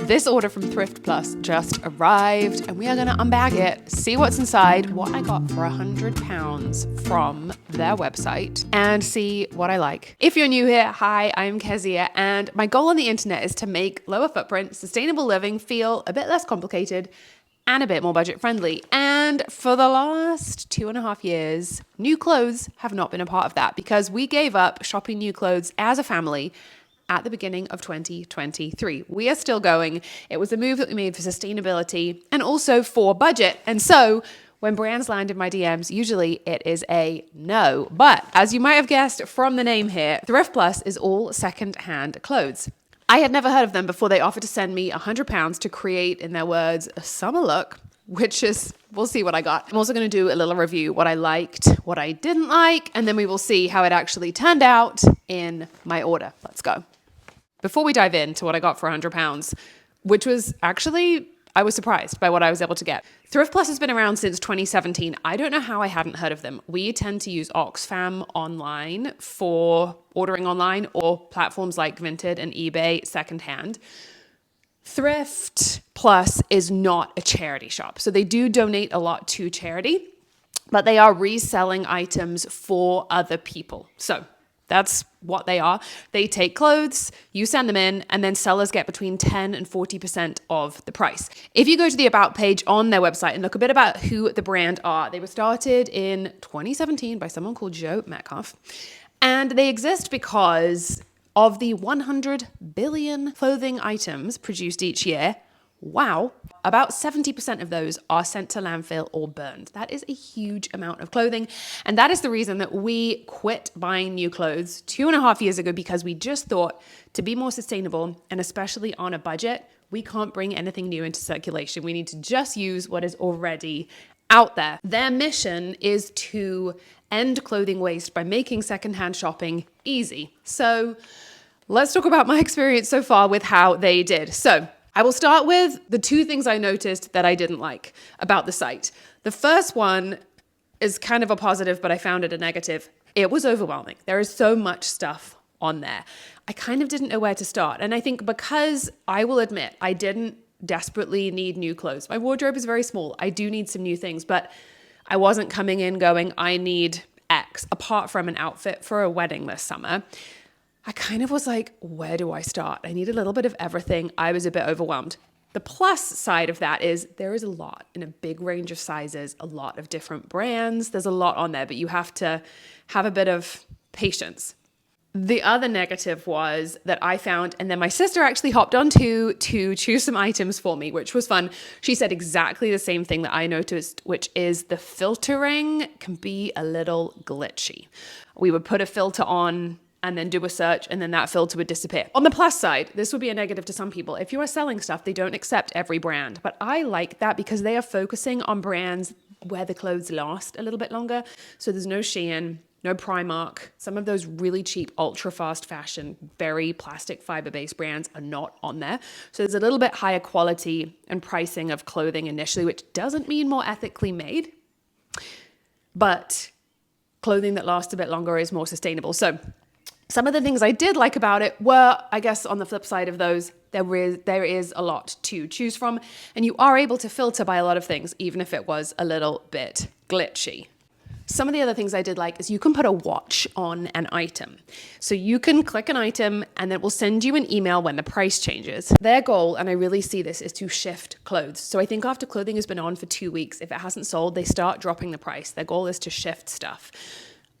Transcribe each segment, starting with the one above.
This order from Thrift Plus just arrived and we are going to unbag it, see what's inside, what I got for £100 from their website, and see what I like. If you're new here, hi, I'm Kezia, and my goal on the internet is to make lower footprint, sustainable living feel a bit less complicated and a bit more budget friendly. And for the last 2.5 years, new clothes have not been a part of that because we gave up shopping new clothes as a family at the beginning of 2023. We are still going. It was a move that we made for sustainability and also for budget. And so when brands land in my DMs, usually it is a no. But as you might have guessed from the name here, Thrift Plus is all secondhand clothes. I had never heard of them before they offered to send me £100 to create, in their words, a summer look, which is, we'll see what I got. I'm also going to do a little review, what I liked, what I didn't like, and then we will see how it actually turned out in my order. Let's go. Before we dive into what I got for £100, which was actually, I was surprised by what I was able to get. Thrift Plus has been around since 2017. I don't know how I hadn't heard of them. We tend to use Oxfam online for ordering online or platforms like Vinted and eBay Secondhand. Thrift Plus is not a charity shop. So they do donate a lot to charity, but they are reselling items for other people. So that's what they are. They take clothes, you send them in, and then sellers get between 10 and 40% of the price. If you go to the About page on their website and look a bit about who the brand are, they were started in 2017 by someone called Joe Metcalf. And they exist because of the 100 billion clothing items produced each year. Wow. About 70% of those are sent to landfill or burned. That is a huge amount of clothing. And that is the reason that we quit buying new clothes 2.5 years ago, because we just thought to be more sustainable, and especially on a budget, we can't bring anything new into circulation. We need to just use what is already out there. Their mission is to end clothing waste by making secondhand shopping easy. So let's talk about my experience so far with how they did. So I will start with the two things I noticed that I didn't like about the site. The first one is kind of a positive, but I found it a negative. It was overwhelming. There is so much stuff on there. I kind of didn't know where to start. And I think because I will admit I didn't desperately need new clothes. My wardrobe is very small. I do need some new things, but I wasn't coming in going, I need X, apart from an outfit for a wedding this summer. I kind of was like, where do I start? I need a little bit of everything. I was a bit overwhelmed. The plus side of that is there is a lot in a big range of sizes, a lot of different brands. There's a lot on there, but you have to have a bit of patience. The other negative was that I found, and then my sister actually hopped onto to choose some items for me, which was fun. She said exactly the same thing that I noticed, which is the filtering can be a little glitchy. We would put a filter on and then do a search, and then that filter would disappear. On the plus side, this would be a negative to some people. If you are selling stuff, they don't accept every brand. But I like that because they are focusing on brands where the clothes last a little bit longer. So there's no Shein, no Primark. Some of those really cheap, ultra fast fashion, very plastic fiber-based brands are not on there. So there's a little bit higher quality and pricing of clothing initially, which doesn't mean more ethically made, but clothing that lasts a bit longer is more sustainable. So some of the things I did like about it were, I guess on the flip side of those, there is a lot to choose from, and you are able to filter by a lot of things, even if it was a little bit glitchy. Some of the other things I did like is you can put a watch on an item. So you can click an item and it will send you an email when the price changes. Their goal, and I really see this, is to shift clothes. So I think after clothing has been on for 2 weeks, if it hasn't sold, they start dropping the price. Their goal is to shift stuff.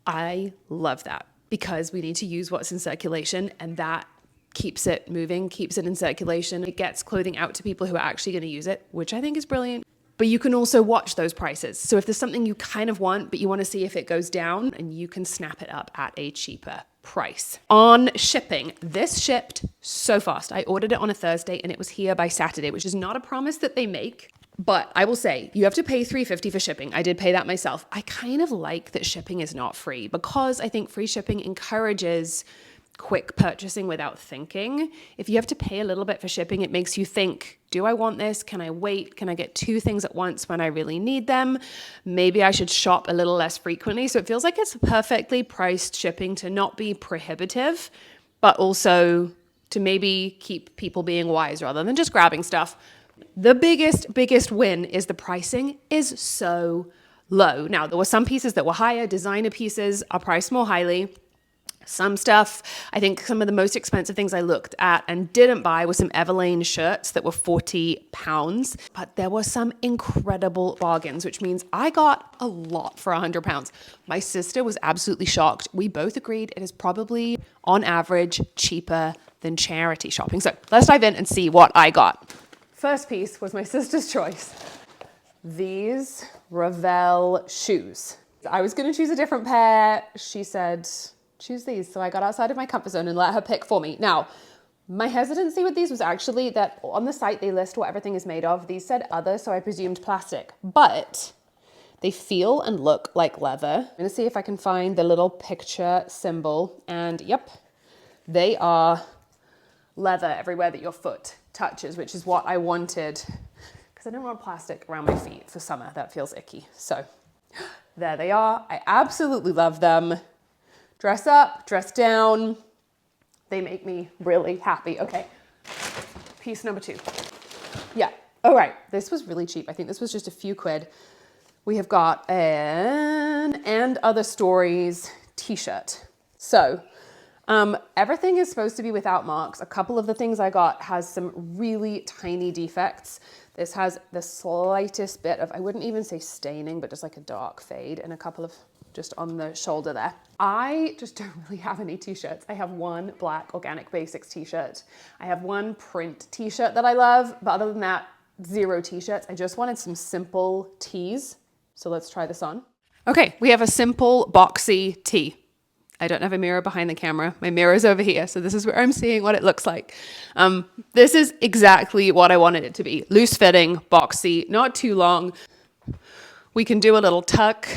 I love that, because we need to use what's in circulation, and that keeps it moving, keeps it in circulation. It gets clothing out to people who are actually going to use it, which I think is brilliant. But you can also watch those prices. So if there's something you kind of want, but you want to see if it goes down, and you can snap it up at a cheaper price. On shipping, this shipped so fast. I ordered it on a Thursday and it was here by Saturday, which is not a promise that they make. But I will say, you have to pay $3.50 for shipping. I did pay that myself. I kind of like that shipping is not free, because I think free shipping encourages quick purchasing without thinking. If you have to pay a little bit for shipping, it makes you think, do I want this? Can I wait? Can I get 2 things at once when I really need them? Maybe I should shop a little less frequently. So it feels like it's perfectly priced shipping to not be prohibitive, but also to maybe keep people being wise rather than just grabbing stuff. The biggest win is the pricing is so low. Now, there were some pieces that were higher. Designer pieces are priced more highly. Some stuff, I think some of the most expensive things I looked at and didn't buy were some Everlane shirts that were £40, but there were some incredible bargains, which means I got a lot for £100. My sister was absolutely shocked. We both agreed it is probably on average cheaper than charity shopping. So let's dive in and see what I got. First piece was my sister's choice. These Revel shoes. I was going to choose a different pair. She said, choose these. So I got outside of my comfort zone and let her pick for me. Now, my hesitancy with these was actually that on the site, they list what everything is made of. These said other, so I presumed plastic, but they feel and look like leather. I'm gonna see if I can find the little picture symbol, and yep, they are leather everywhere that your foot touches, which is what I wanted, because I don't want plastic around my feet for summer. That feels icky. So there they are. I absolutely love them. Dress up, dress down. They make me really happy. Okay, piece number 2. Yeah, all right, this was really cheap. I think this was just a few quid. We have got an And Other Stories t-shirt. So everything is supposed to be without marks. A couple of the things I got has some really tiny defects. This has the slightest bit of, I wouldn't even say staining, but just like a dark fade, and a couple of just on the shoulder there. I just don't really have any t-shirts. I have one black Organic Basics t-shirt. I have one print t-shirt that I love, but other than that, 0 t-shirts. I just wanted some simple tees. So let's try this on. Okay, we have a simple boxy tee. I don't have a mirror behind the camera. My mirror is over here. So this is where I'm seeing what it looks like. This is exactly what I wanted it to be. Loose fitting, boxy, not too long. We can do a little tuck.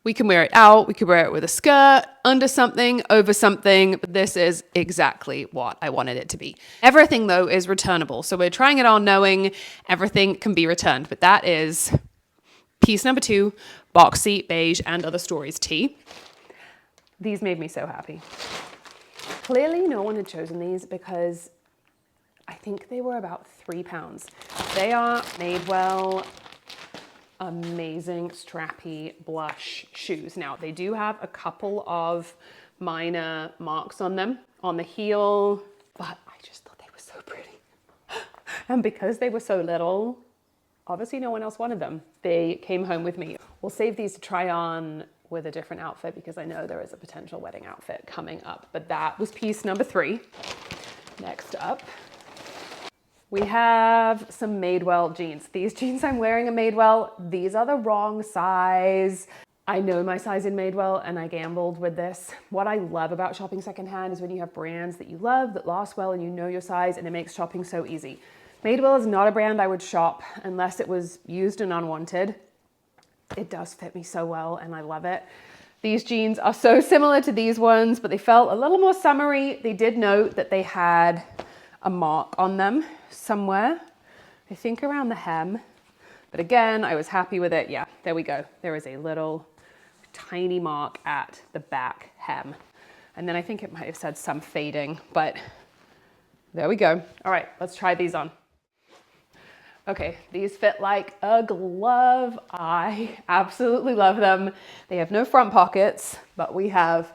We can wear it out. We could wear it with a skirt, under something, over something. But this is exactly what I wanted it to be. Everything though is returnable. So we're trying it on knowing everything can be returned. But that is piece number 2, boxy, beige, And Other Stories tee. These made me so happy. Clearly no one had chosen these because I think they were about £3. They are Madewell amazing strappy blush shoes. Now they do have a couple of minor marks on them on the heel, but I just thought they were so pretty. And because they were so little, obviously no one else wanted them. They came home with me. We'll save these to try on with a different outfit because I know there is a potential wedding outfit coming up, but that was piece number 3. Next up, we have some Madewell jeans. These jeans I'm wearing are Madewell. These are the wrong size. I know my size in Madewell and I gambled with this. What I love about shopping secondhand is when you have brands that you love, that last well, and you know your size, and it makes shopping so easy. Madewell is not a brand I would shop unless it was used and unwanted. It does fit me so well and I love it. These jeans are so similar to these ones, but they felt a little more summery. They did note that they had a mark on them somewhere, I think around the hem. But again, I was happy with it. Yeah, there we go. There is a little tiny mark at the back hem. And then I think it might have said some fading, but there we go. All right, let's try these on. Okay, these fit like a glove. I absolutely love them. They have no front pockets, but we have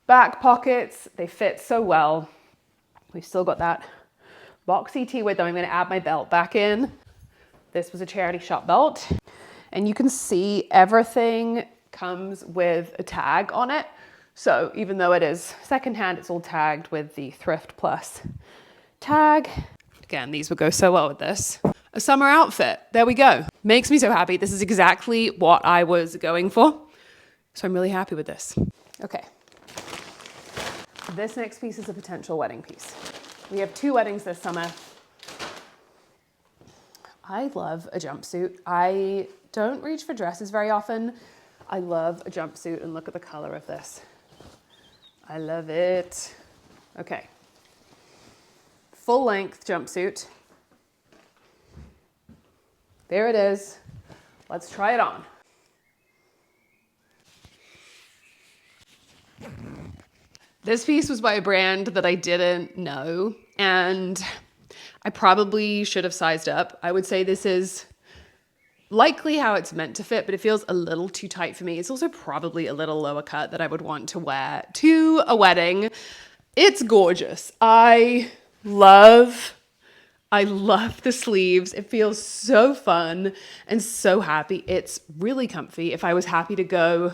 back pockets. They fit so well. We've still got that boxy tee with them. I'm gonna add my belt back in. This was a charity shop belt. And you can see everything comes with a tag on it. So even though it is secondhand, it's all tagged with the Thrift Plus tag. Again, these would go so well with this. A summer outfit, there we go. Makes me so happy. This is exactly what I was going for. So I'm really happy with this. Okay. This next piece is a potential wedding piece. We have 2 weddings this summer. I love a jumpsuit. I don't reach for dresses very often. I love a jumpsuit, and look at the color of this. I love it. Okay. Full length jumpsuit. There it is. Let's try it on. This piece was by a brand that I didn't know, and I probably should have sized up. I would say this is likely how it's meant to fit, but it feels a little too tight for me. It's also probably a little lower cut that I would want to wear to a wedding. It's gorgeous. I love the sleeves. It feels so fun and so happy. It's really comfy. If I was happy to go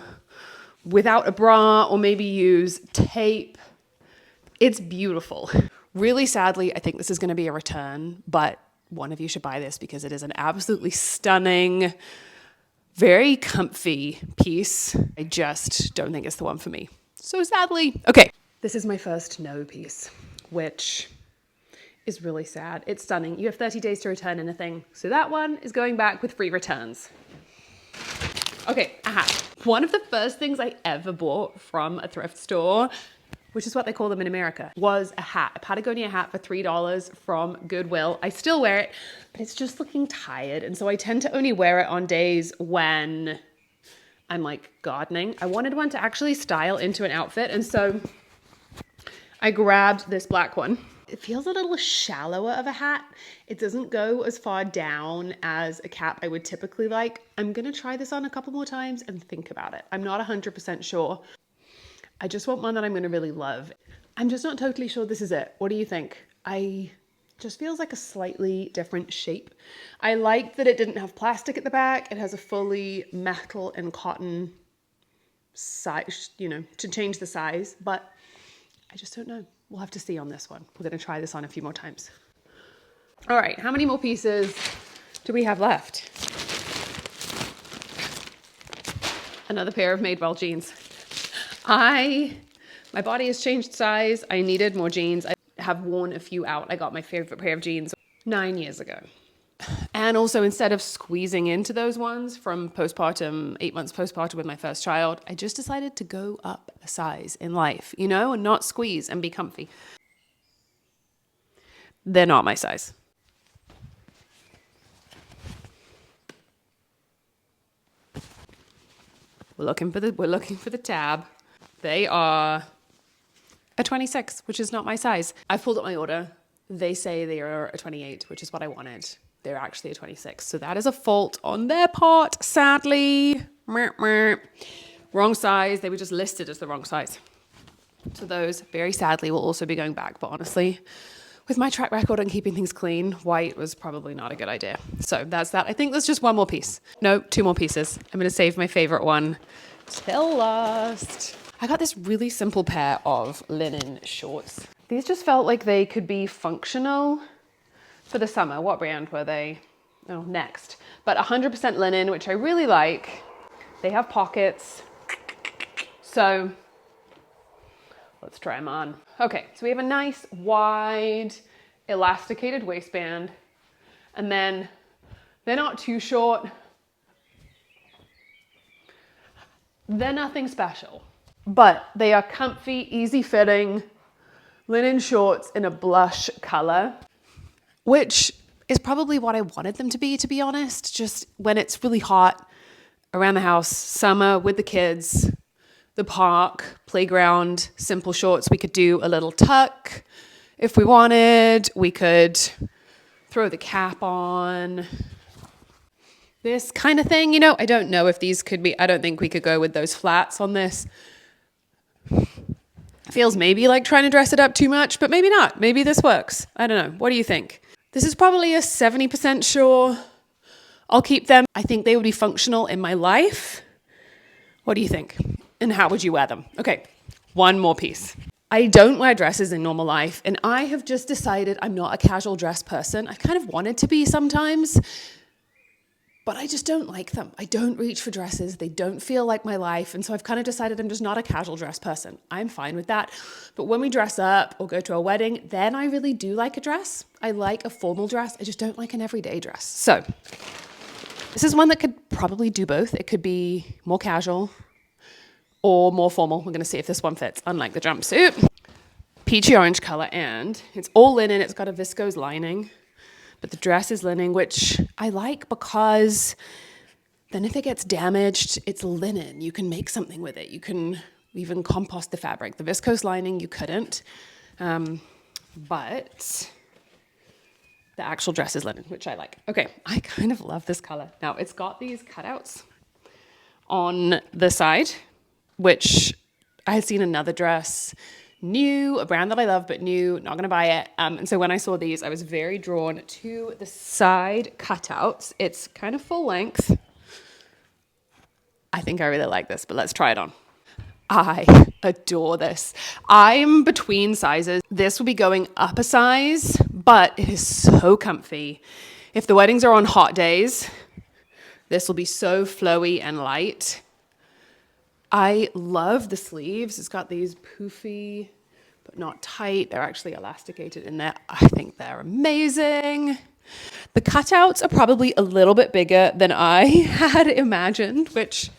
without a bra or maybe use tape, it's beautiful. Really sadly, I think this is going to be a return, but one of you should buy this because it is an absolutely stunning, very comfy piece. I just don't think it's the one for me. So sadly. Okay, this is my first no piece, which is really sad. It's stunning. You have 30 days to return anything. So that one is going back with free returns. Okay, a hat. One of the first things I ever bought from a thrift store, which is what they call them in America, was a hat, a Patagonia hat for $3 from Goodwill. I still wear it, but it's just looking tired. And so I tend to only wear it on days when I'm like gardening. I wanted one to actually style into an outfit. And so I grabbed this black one. It feels a little shallower of a hat. It doesn't go as far down as a cap I would typically like. I'm gonna try this on a couple more times and think about it. I'm not 100% sure. I just want one that I'm gonna really love. I'm just not totally sure this is it. What do you think? Just feels like a slightly different shape. I like that it didn't have plastic at the back. It has a fully metal and cotton size, to change the size, but I just don't know. We'll have to see on this one. We're gonna try this on a few more times. All right, how many more pieces do we have left? Another pair of Madewell jeans. My body has changed size. I needed more jeans. I have worn a few out. I got my favorite pair of jeans 9 years ago. And also, instead of squeezing into those ones from postpartum, 8 months postpartum with my first child, I just decided to go up a size in life, and not squeeze and be comfy. They're not my size. We're looking for the tab. They are a 26, which is not my size. I've pulled up my order. They say they are a 28, which is what I wanted. They're actually a 26. So that is a fault on their part, sadly. Wrong size. They were just listed as the wrong size. So those, very sadly, will also be going back. But honestly, with my track record on keeping things clean, white was probably not a good idea. So that's that. I think there's just one more piece. No, 2 more pieces. I'm going to save my favorite one till last. I got this really simple pair of linen shorts. These just felt like they could be functional for the summer. What brand were they? Oh, Next. But 100% linen, which I really like. They have pockets. So let's try them on. Okay, so we have a nice wide elasticated waistband. And then they're not too short. They're nothing special, but they are comfy, easy fitting linen shorts in a blush color, which is probably what I wanted them to be honest. Just when it's really hot around the house, summer with the kids, the park, playground, simple shorts. We could do a little tuck if we wanted. We could throw the cap on. This kind of thing, I don't know if these could be, I don't think we could go with those flats on this. Feels maybe like trying to dress it up too much, but maybe not. Maybe this works. I don't know. What do you think? This is probably a 70% sure I'll keep them. I think they would be functional in my life. What do you think? And how would you wear them? Okay, one more piece. I don't wear dresses in normal life, and I have just decided I'm not a casual dress person. I kind of wanted to be sometimes, but I just don't like them. I don't reach for dresses. They don't feel like my life. And so I've kind of decided I'm just not a casual dress person. I'm fine with that. But when we dress up or go to a wedding, then I really do like a dress. I like a formal dress. I just don't like an everyday dress. So this is one that could probably do both. It could be more casual or more formal. We're going to see if this one fits, unlike the jumpsuit. Peachy orange color, and it's all linen. It's got a viscose lining. But the dress is linen, which I like because then if it gets damaged, it's linen. You can make something with it. You can even compost the fabric. The viscose lining, you couldn't. But the actual dress is linen, which I like. Okay, I kind of love this color. Now, it's got these cutouts on the side, which I had seen another dress, new, a brand that I love, but new, not gonna buy it. And so when I saw these, I was very drawn to the side cutouts. It's kind of full length. I think I really like this, but let's try it on. I adore this. I'm between sizes. This will be going up a size, but it is so comfy. If the weddings are on hot days, this will be so flowy and light. I love the sleeves. It's got these poofy, but not tight. They're actually elasticated in there. I think they're amazing. The cutouts are probably a little bit bigger than I had imagined, which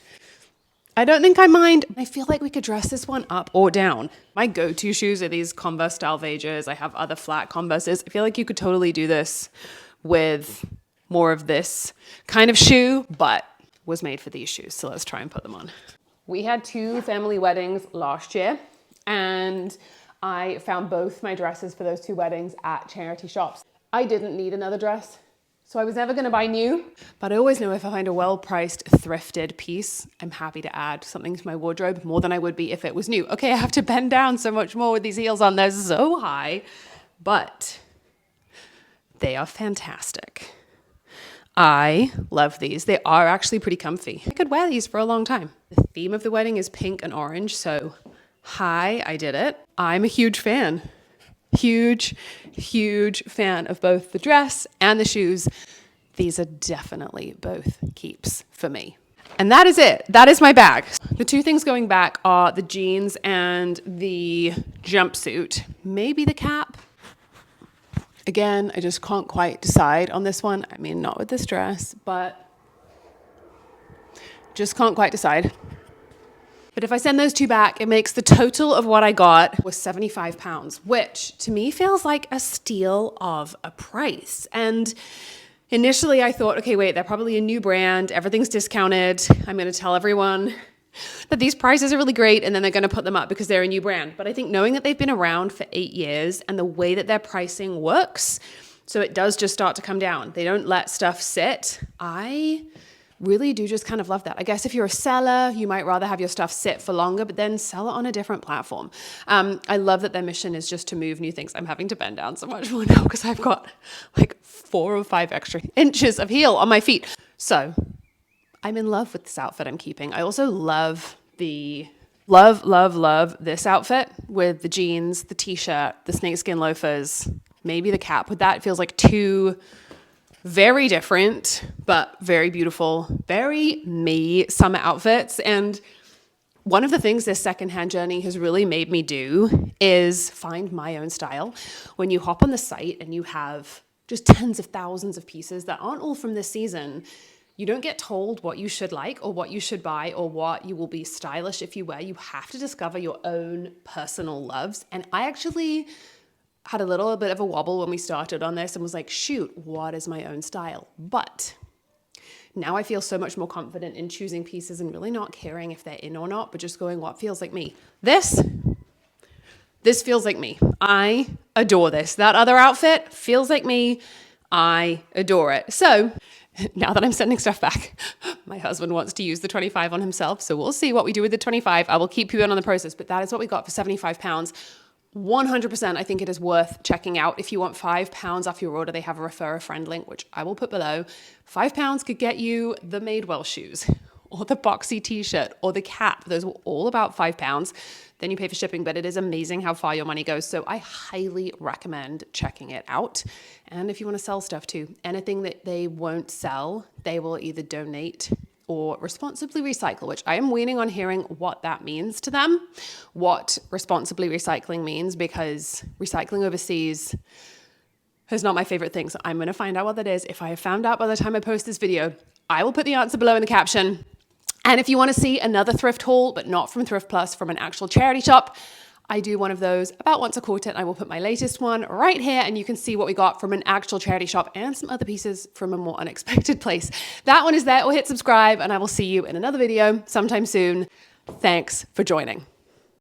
I don't think I mind. I feel like we could dress this one up or down. My go-to shoes are these Converse style Vages. I have other flat Converses. I feel like you could totally do this with more of this kind of shoe, but was made for these shoes. So let's try and put them on. We had 2 family weddings last year, and I found both my dresses for those 2 weddings at charity shops. I didn't need another dress, so I was never gonna buy new, but I always know if I find a well-priced thrifted piece, I'm happy to add something to my wardrobe more than I would be if it was new. Okay, I have to bend down so much more with these heels on. They're so high, but they are fantastic. I love these. They are actually pretty comfy. I could wear these for a long time. The theme of the wedding is pink and orange, so hi, I did it. I'm a huge fan. Huge fan of both the dress and the shoes. These are definitely both keeps for me. And that is it. That is my bag. The 2 things going back are the jeans and the jumpsuit. Maybe the cap. Again, I just can't quite decide on this one. I mean, not with this dress, but just can't quite decide. But if I send those 2 back, it makes the total of what I got was £75, which to me feels like a steal of a price. And initially I thought, okay, wait, they're probably a new brand. Everything's discounted. I'm going to tell everyone that these prices are really great, and then they're going to put them up because they're a new brand. But I think knowing that they've been around for 8 years and the way that their pricing works, so it does just start to come down. They don't let stuff sit. I really do just kind of love that. I guess if you're a seller, you might rather have your stuff sit for longer, but then sell it on a different platform. I love that their mission is just to move new things. I'm having to bend down so much more now because I've got like 4 or 5 extra inches of heel on my feet. So I'm in love with this outfit I'm keeping. I also love love this outfit with the jeans, the t-shirt, the snakeskin loafers, maybe the cap with that. It feels like 2 very different, but very beautiful, very me summer outfits. And one of the things this secondhand journey has really made me do is find my own style. When you hop on the site and you have just tens of thousands of pieces that aren't all from this season, you don't get told what you should like or what you should buy or what you will be stylish if you wear. You have to discover your own personal loves. And I actually had a little bit of a wobble when we started on this and was like, shoot, what is my own style? But now I feel so much more confident in choosing pieces and really not caring if they're in or not, but just going, what feels like me? This feels like me. I adore this. That other outfit feels like me. I adore it. So now that I'm sending stuff back, my husband wants to use the 25 on himself. So we'll see what we do with the 25. I will keep you in on the process, but that is what we got for £75. 100%, I think it is worth checking out. If you want £5 off your order, they have a refer a friend link, which I will put below. £5 could get you the Madewell shoes or the boxy t-shirt or the cap. Those were all about £5. Then you pay for shipping, but it is amazing how far your money goes. So I highly recommend checking it out. And if you want to sell stuff too, anything that they won't sell, they will either donate or responsibly recycle, which I am waiting on hearing what that means to them, what responsibly recycling means, because recycling overseas is not my favorite thing. So I'm going to find out what that is. If I have found out by the time I post this video, I will put the answer below in the caption. And if you want to see another thrift haul, but not from Thrift Plus, from an actual charity shop, I do one of those about once a quarter, and I will put my latest one right here, and you can see what we got from an actual charity shop and some other pieces from a more unexpected place. That one is there, or hit subscribe, and I will see you in another video sometime soon. Thanks for joining.